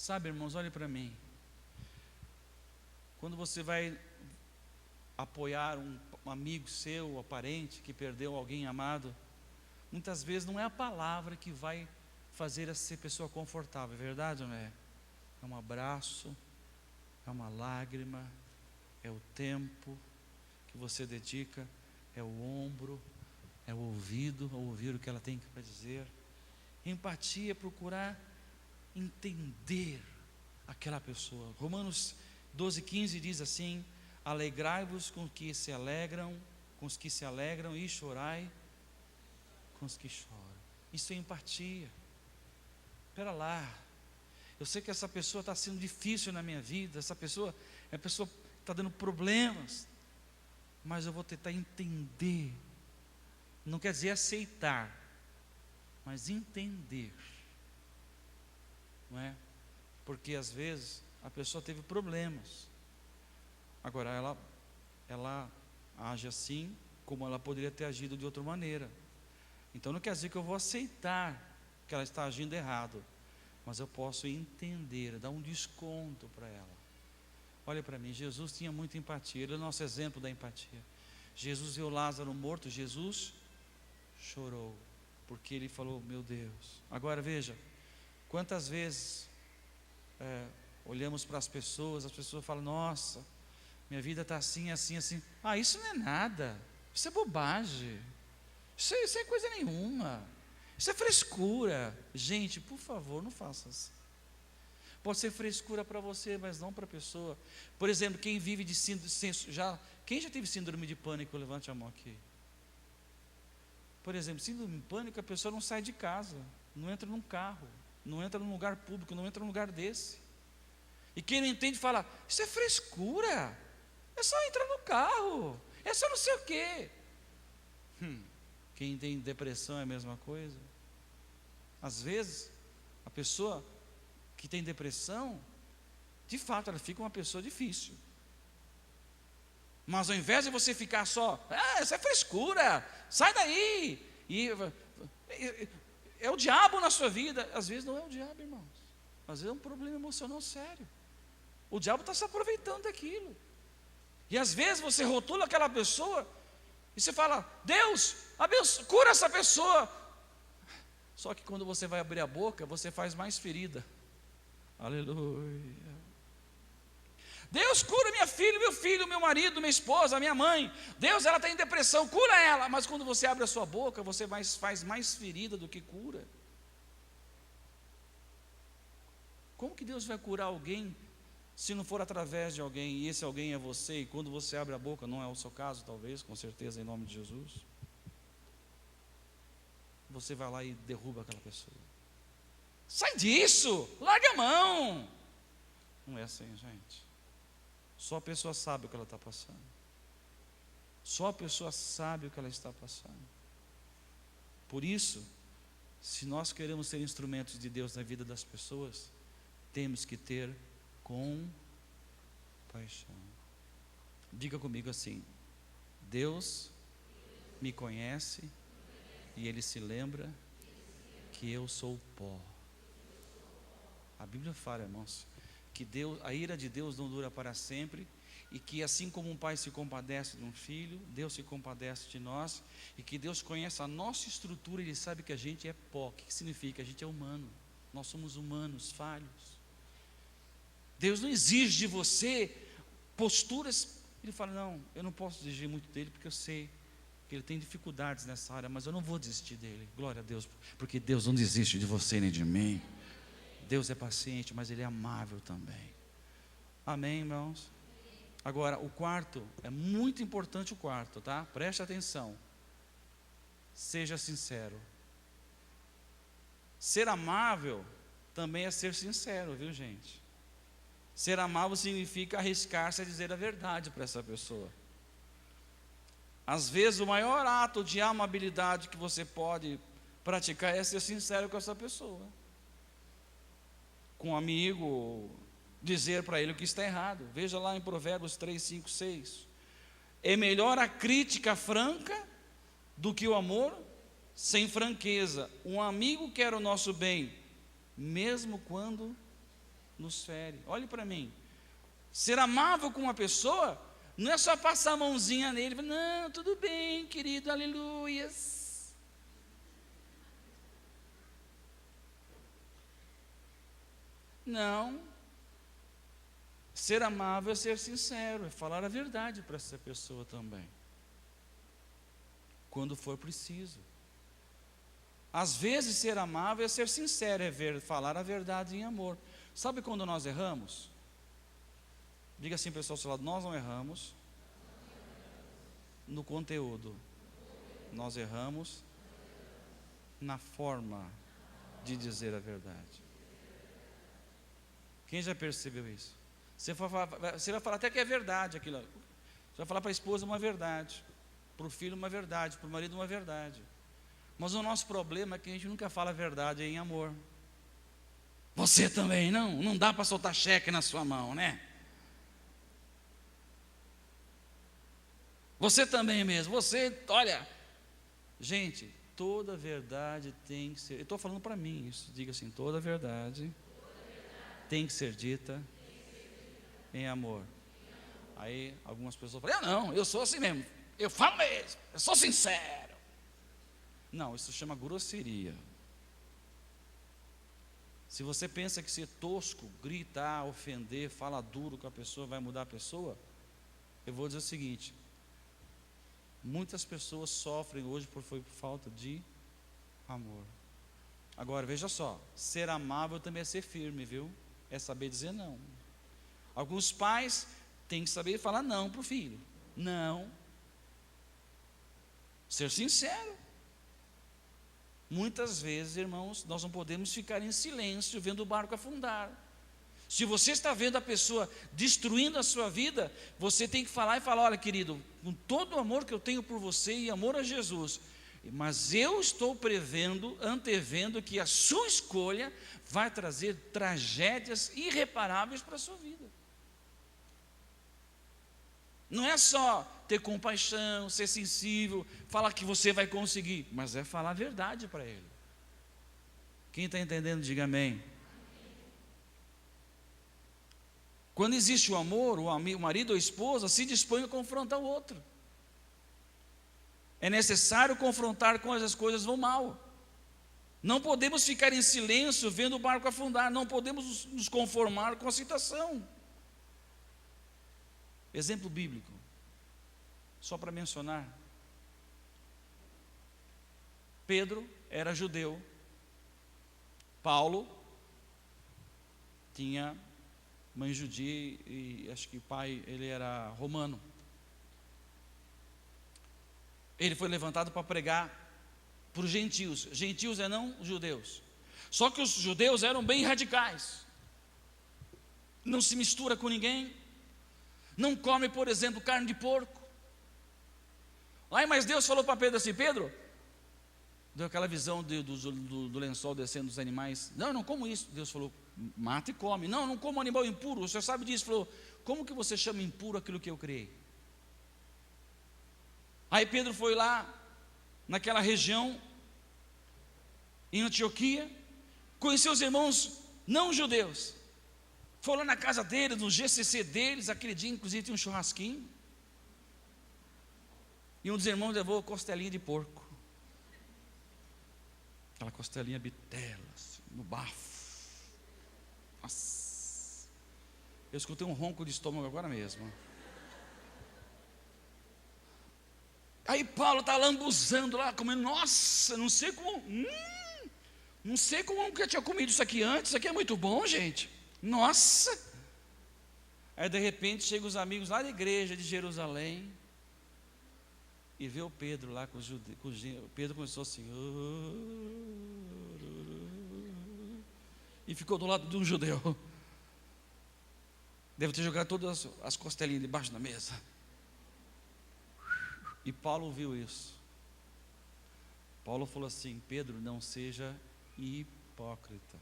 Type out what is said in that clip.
Sabe, irmãos, olhe para mim. Quando você vai apoiar um amigo seu, um parente que perdeu alguém amado, muitas vezes não é a palavra que vai fazer essa pessoa confortável, é verdade ou não é? É um abraço, é uma lágrima, é o tempo que você dedica, é o ombro, é o ouvido, ouvir o que ela tem para dizer. Empatia é procurar entender aquela pessoa. Romanos 12:15 diz assim: alegrai-vos com os que se alegram, e chorai com os que choram. Isso é empatia. Espera lá, eu sei que essa pessoa está sendo difícil na minha vida, essa pessoa é a pessoa que está dando problemas, mas eu vou tentar entender. Não quer dizer aceitar, mas entender, não é? Porque às vezes a pessoa teve problemas, agora ela age assim, como ela poderia ter agido de outra maneira. Então não quer dizer que eu vou aceitar que ela está agindo errado, mas eu posso entender, dar um desconto para ela. Olha para mim, Jesus tinha muita empatia, ele é o nosso exemplo da empatia. Jesus viu Lázaro morto, Jesus chorou, porque ele falou, meu Deus. Agora veja, quantas vezes olhamos para as pessoas falam, nossa, minha vida está assim, assim, assim. Ah, isso não é nada, isso é bobagem, isso é coisa nenhuma, isso é frescura. Gente, por favor, não faça assim. Pode ser frescura para você, mas não para a pessoa. Por exemplo, quem vive de quem já teve síndrome de pânico, levante a mão aqui. Por exemplo, síndrome de pânico, a pessoa não sai de casa, não entra num carro, não entra num lugar público, não entra num lugar desse. E quem não entende fala, isso é frescura, é só entrar no carro, é só não sei o quê. Quem tem depressão é a mesma coisa. Às vezes, a pessoa que tem depressão, de fato, ela fica uma pessoa difícil. Mas ao invés de você ficar só, isso é frescura, sai daí, é o diabo na sua vida. Às vezes não é o diabo, irmãos, às vezes é um problema emocional sério. O diabo está se aproveitando daquilo. E às vezes você rotula aquela pessoa e você fala, Deus, abençoa, cura essa pessoa. Só que quando você vai abrir a boca, você faz mais ferida. Aleluia. Deus, cura minha filha, meu filho, meu marido, minha esposa, minha mãe. Deus, ela está em depressão, cura ela. Mas quando você abre a sua boca, você faz mais ferida do que cura. Como que Deus vai curar alguém se não for através de alguém, e esse alguém é você, e quando você abre a boca, não é o seu caso, talvez, com certeza, em nome de Jesus, você vai lá e derruba aquela pessoa. Sai disso, larga a mão. Não é assim, gente. Só a pessoa sabe o que ela está passando. Só a pessoa sabe o que ela está passando. Por isso, se nós queremos ser instrumentos de Deus na vida das pessoas, temos que ter compaixão. Diga comigo assim: Deus me conhece e Ele se lembra que eu sou pó. A Bíblia fala, irmãos, que a ira de Deus não dura para sempre, e que assim como um pai se compadece de um filho, Deus se compadece de nós, e que Deus conhece a nossa estrutura, Ele sabe que a gente é pó. O que significa? A gente é humano, nós somos humanos, falhos. Deus não exige de você posturas. Ele fala, não, eu não posso exigir muito dele, porque eu sei que ele tem dificuldades nessa área, mas eu não vou desistir dele. Glória a Deus, porque Deus não desiste de você nem de mim. Deus é paciente, mas Ele é amável também. Amém, irmãos? Agora, o quarto, é muito importante o quarto, tá? Preste atenção. Seja sincero. Ser amável também é ser sincero, viu, gente? Ser amável significa arriscar-se a dizer a verdade para essa pessoa. Às vezes, o maior ato de amabilidade que você pode praticar é ser sincero com essa pessoa. Com um amigo, dizer para ele o que está errado. Veja lá em Provérbios 3, 5, 6. É melhor a crítica franca do que o amor sem franqueza. Um amigo quer o nosso bem, mesmo quando nos fere. Olhe para mim. Ser amável com uma pessoa não é só passar a mãozinha nele, não, tudo bem, querido, aleluias. Não. Ser amável é ser sincero, é falar a verdade para essa pessoa também, quando for preciso. Às vezes ser amável é ser sincero, é falar a verdade em amor. Sabe quando nós erramos? Diga assim, pessoal, ao seu lado, nós não erramos no conteúdo, nós erramos na forma de dizer a verdade. Quem já percebeu isso? Você vai falar até que é verdade aquilo. Você vai falar para a esposa uma verdade, para o filho uma verdade, para o marido uma verdade. Mas o nosso problema é que a gente nunca fala a verdade em amor. Você também não dá para soltar cheque na sua mão, né? Você também mesmo, olha, gente, toda verdade tem que ser, eu estou falando para mim isso, diga assim, toda verdade tem que ser dita em amor. Aí algumas pessoas falam, eu sou assim mesmo, eu falo mesmo, eu sou sincero. Não, isso chama grosseria. Se você pensa que ser tosco, gritar, ofender, falar duro com a pessoa vai mudar a pessoa, eu vou dizer o seguinte: muitas pessoas sofrem hoje por falta de amor. Agora veja só, ser amável também é ser firme, viu? É saber dizer não. Alguns pais têm que saber falar não para o filho. Não. Ser sincero. Muitas vezes, irmãos, nós não podemos ficar em silêncio vendo o barco afundar. Se você está vendo a pessoa destruindo a sua vida, você tem que falar e falar, olha querido, com todo o amor que eu tenho por você e amor a Jesus, mas eu estou antevendo que a sua escolha vai trazer tragédias irreparáveis para a sua vida. Não é só ter compaixão, ser sensível, falar que você vai conseguir, mas é falar a verdade para ele. Quem está entendendo, diga amém. Quando existe o amor, o marido ou a esposa se dispõe a confrontar o outro. É necessário confrontar quando as coisas vão mal. Não podemos ficar em silêncio vendo o barco afundar, não podemos nos conformar com a situação. Exemplo bíblico, só para mencionar. Pedro era judeu, Paulo tinha mãe judia e acho que o pai, ele era romano. Ele foi levantado para pregar para os gentios. Gentios é não judeus. Só que os judeus eram bem radicais. Não se mistura com ninguém. Não come, por exemplo, carne de porco. Mas Deus falou para Pedro assim, Pedro, deu aquela visão do lençol descendo dos animais. Não como isso. Deus falou, mata e come. Não como animal impuro. O senhor sabe disso. Falou, como que você chama impuro aquilo que eu criei? Aí Pedro foi lá, naquela região, em Antioquia, conheceu os irmãos não judeus. Foi lá na casa deles, no GCC deles, aquele dia inclusive tinha um churrasquinho. E um dos irmãos levou costelinha de porco. Aquela costelinha bitela, assim, no bafo. Nossa. Eu escutei um ronco de estômago agora mesmo. Aí Paulo está lambuzando lá, comendo, nossa, não sei como eu tinha comido isso aqui antes, isso aqui é muito bom, gente. Nossa! Aí de repente chegam os amigos lá da igreja de Jerusalém e vê o Pedro lá com os judeus. Pedro começou assim, e ficou do lado de um judeu. Deve ter jogado todas as costelinhas debaixo da mesa. E Paulo viu isso. Paulo falou assim, Pedro, não seja hipócrita.